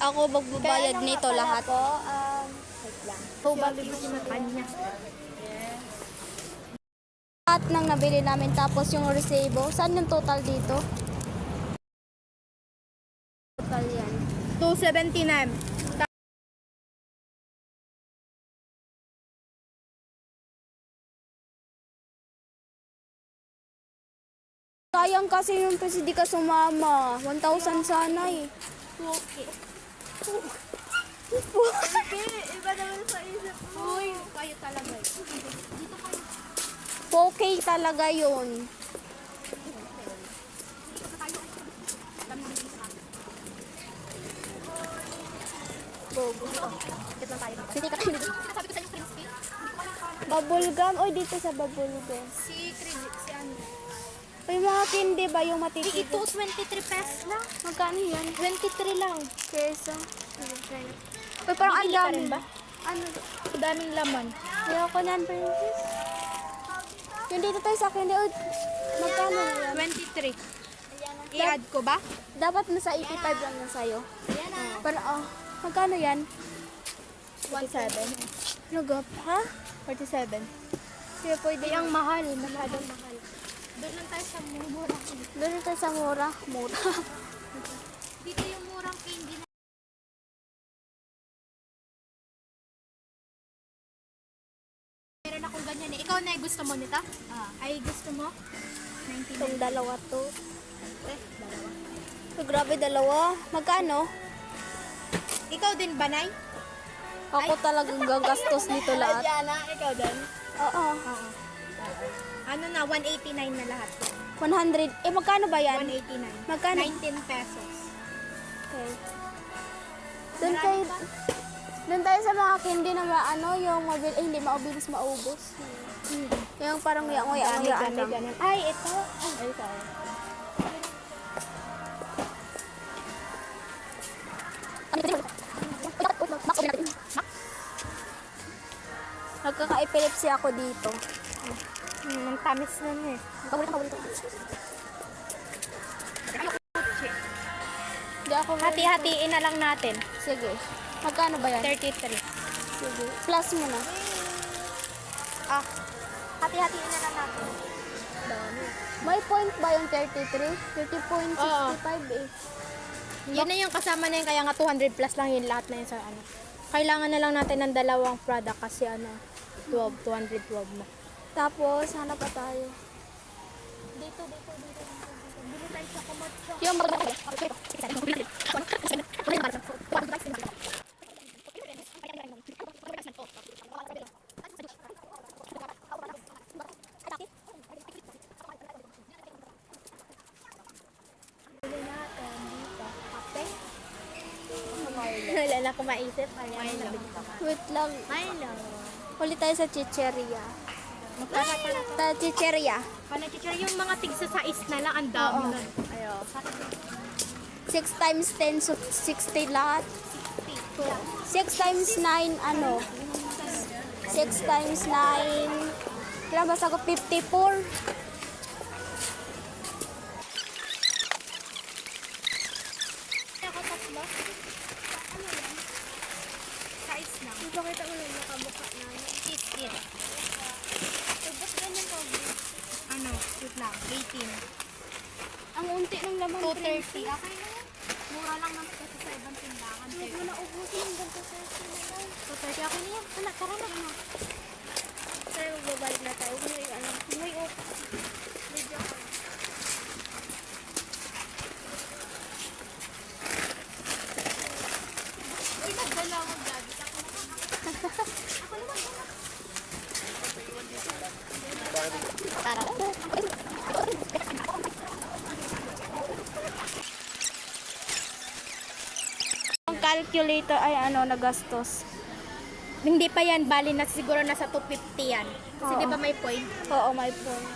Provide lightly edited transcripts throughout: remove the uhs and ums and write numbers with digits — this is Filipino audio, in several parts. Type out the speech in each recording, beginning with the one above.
Ako magbabayad nito lahat. Wait lang. Kanya. Lahat ng nabili namin tapos yung resibo. Saan yung total dito? Total yan. 279. Sayang kasi yung kasi di ka sumama. 1,000 sana eh. Okay. Iba naman sa isip mo. Uy, kayo talaga. Dito kayo. 4K talaga yun. Bogo. Hindi ka Sabi ko sa yung crispy. Bubble gum. Oy, dito sa bubble gum. Si ano? May mga candy ba yung Ito, matitid? 23 pesos lang. Magkano yan? 23 lang. Kesa. Uy, parang ang Bibili ka dami. rin ba? Ano? Ang daming laman. Ayoko nan, princess. Yung dito tayo sa candy. Uy, magkano yan? 23. I-add ko ba? Dapat nasa 85 lang na sa'yo. Pero, magkano yan? 47. Nagap, ha? 47. Kaya pwede Ang mahal. Masyadong mahal. Doon lang tayo sa mura. Doon tayo sa mura. Mura. Dito yung murang candy na. Meron akong ganyan eh. Ikaw na gusto mo nito? Ay gusto mo? 99. Itong dalawa to. Uy, grabe dalawa. Magkano? Ikaw din ba, Nay? Ako talagang gagastos nito lahat. Diana, ikaw din? Oo. Oo. Ano na, 189 na lahat. 100. Eh, magkano ba yan? 189. Magkano? 19 pesos. Okay. Doon tayo sa mga candy na ano, yung hindi maubilis maubos. Yung parang nguya-nguyaan lang. Ay, ito. Ay, sorry. Nagkaka-epilepsy ako dito. Ang tamis na eh. Paborito. Hindi ako Hati-hatiin na lang natin. Sige. Magkano ba yan? 33. Sige. Plus mo na. Hati-hatiin na lang natin. May point ba yung 33? 30.65 eh. Yun na yung kasama na yun, kaya nga 200 plus lang yun lahat na yun sa ano. Kailangan na lang natin ng dalawang product kasi ano, 212 na. Tapos, hanap pa tayo. Dito. Bili tayo sa komotso. Yung Wala na akong maisip. Wait lang. Milo. Ulit tayo sa chicheria. Sa chicheria. Panachichar yung mga tigsa sa na lang, ang dami Oo. nun. Ayo. 6 times 10, so 60 lahat. 6 times 9, ano? 6 times 9. Kailan ba sagot? 54. Ako tatlo. Ano yan? Sa na. Ipakita mo lang nakamukha na. It. Tapos ganyan ka. Ano? Shoot lang. 18. Ang unti ng laman. 230. Okay na yan. Mura lang naman kasi sa ibang tindahan. Huwag mo na ubusin yung ganito sa sinalan. 230. Okay na yan. Tara na. Tayo, magbabalik na tayo. Huwag mo yung ano. May video ka. Uy, nagdala ako dad. Ako naman. Tara. Ang calculator ay ano, nagastos. Hindi pa yan. Bali na siguro nasa 250 yan. Kasi Oo. di ba may point? Oo, may phone.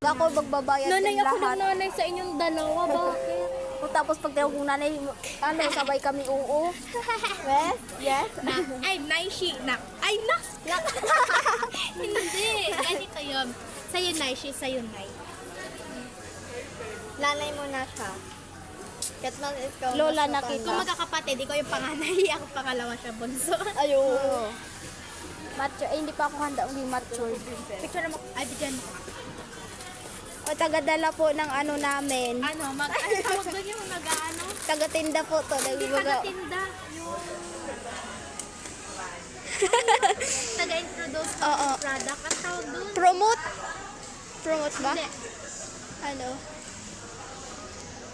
Ako magbabayad Nanay, din ako lahat. ng nanay sa inyong dalawa. Bakit? O tapos pag tinawag ng nanay, ano, sabay kami oo. Yes? Yes? Ay, nay, she, na. Ay, na. Hindi. Ganito yun. Sa'yo, nay, she, sa'yo, nay. Nanay mo na siya. Kahit man ikaw. Lola mas na matanda. kita. Kung magkakapatid, ikaw yung panganay, ako pangalawa siya, bunso. Ayo. Oo. Mature, hindi pa ako handa maging mature. Picture mo, ay, bigyan mo. O tagadala po ng ano namin. Ano, ano tawag doon yung nag-ano? Tagatinda po to. Hindi Nagbaga. taga-tinda. Yung... Taga-introduce ng Oo. product. Ang tawag doon? Promote. Promote ba? Hindi. Ano?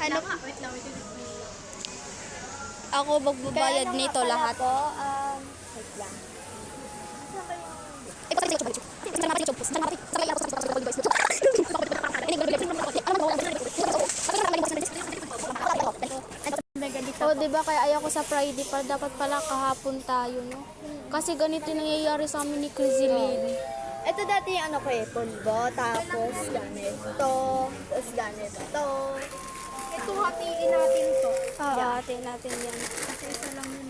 Ano? Lang, wait lang, wait lang. Ako magbabayad nito lahat. Po, wait lang. Oh, O, di ba kaya ayaw ko sa Friday para dapat pala kahapon tayo, no? Kasi ganito yung nangyayari sa amin ni Criseline. Ito dati yung ano ko eh, pulbo, tapos ganito, tapos ganito. Ito, hatiin natin to. Oo, atin natin yan. Kasi isa lang yun.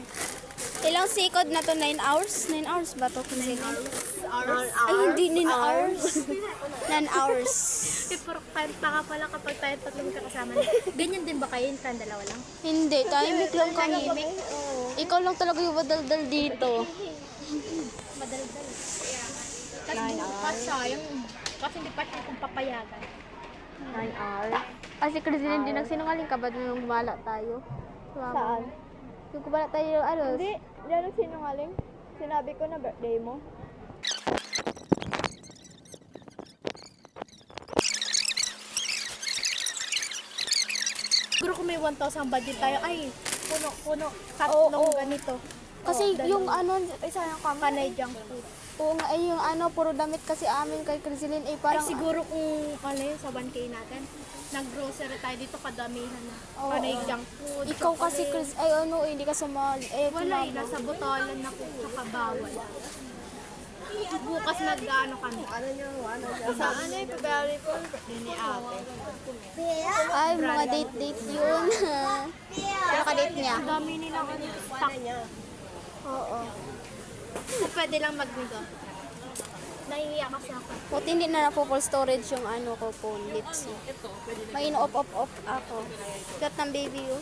Ilang sikod na to? 9 hours? 9 hours ba to, Criseline? Hours. Ay, hindi 9 hours. 9 hours. Eh, puro tanga pala kapag tayo tatlo magkakasama. Ganyan din ba kayo? Yung dalawa lang? Hindi, tahimik lang kami. Ikaw lang talaga yung madaldal dito. Madaldal. Kasi bukas siya, yung... Kasi hindi pa siya kung papayagan. 9 hours. Kasi Criseline, hindi nagsinungaling ka ba nung gumala tayo? Saan? Yung gumala tayo, ano? Hindi, diyan ang sinungaling. Sinabi ko na birthday mo. Siguro kung may 1,000 budget tayo, ay, puno, tatlong ganito. Kasi Oo, yung ano, isa yung Panay junk food. Oo nga, ay yung ano, puro damit kasi amin kay Criseline, eh parang, Ay, siguro kung ano yun, sa 1K natin, nag-grocery tayo dito, kadamihan na. Oo. Panay junk food. ikaw kasi chocolate. Chris, ay ano, hindi ka sumali, Wala eh, nasa botolan na kung tsaka bawal. Bukas nag-ano kami. Sa ano yung February po, birthday ni ate. Ay, mga date yun. Ano ka date niya? Ang dami nilang ano, stock. Oo. Kung pwede lang mag-nego. Nahihiya kasi ako. Buti hindi na full storage yung ano ko phone, lips. May off ako. Gat ng baby oh.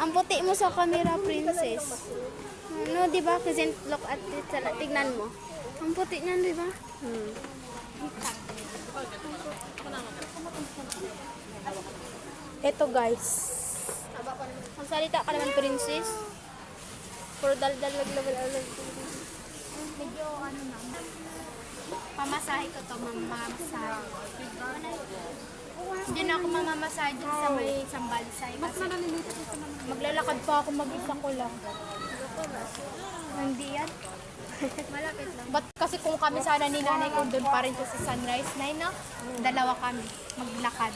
Ang puti mo sa camera, princess. Ano, di ba? Present look at it. Tignan mo. Ang puti niyan, di ba? Eto guys. Ang salita ka naman, princess. Puro daldal lag. Medyo ano na. Pamasahe ko to, mamamasahe. Hindi na ako mamamasahe dyan sa may Sambalisay. Kasi maglalakad pa ako mag-isa ko lang. Hindi yan. Malapit lang. Ba't kasi kung kami sana ni nanay ko doon pa rin to sa Sunrise 9, no? Dalawa kami maglakad.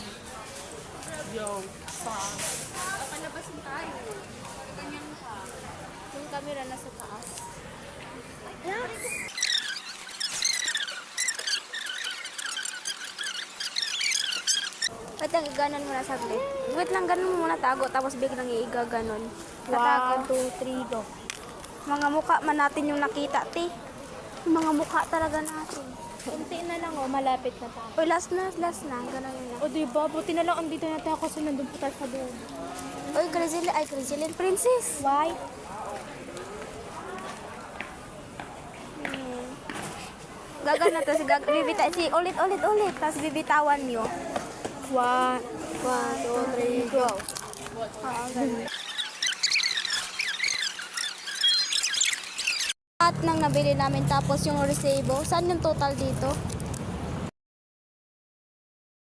Palabasin tayo. Ganyan ka. Yung camera nasa taas. Wait lang, iganon mo na saglit. Wait lang, ganon mo muna tago, tapos biglang iiga ganon. 1, 2, 3, go. Mga mukha man natin yung nakita, ti. Yung mga mukha talaga natin. Kunti na lang, oh, malapit na tayo. Uy, last na, ganon yun na. O diba, buti na lang andito na tayo kasi nandun po tayo sa doon. Uy, Criseline, princess. Why? Gagana to, ulit, tapos bibitawan nyo. 1, 2, 3, go. Oo, ganun. At nang nabili namin, tapos yung resebo, saan yung total dito?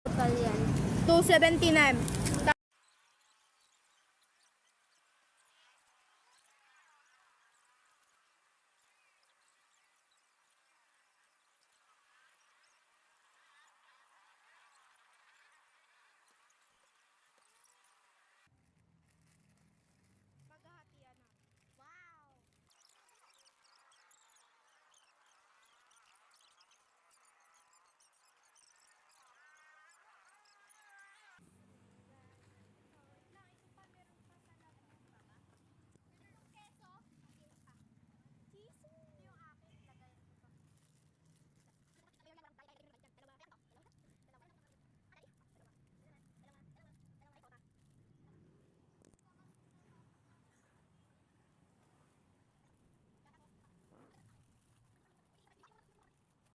Total yan. 279.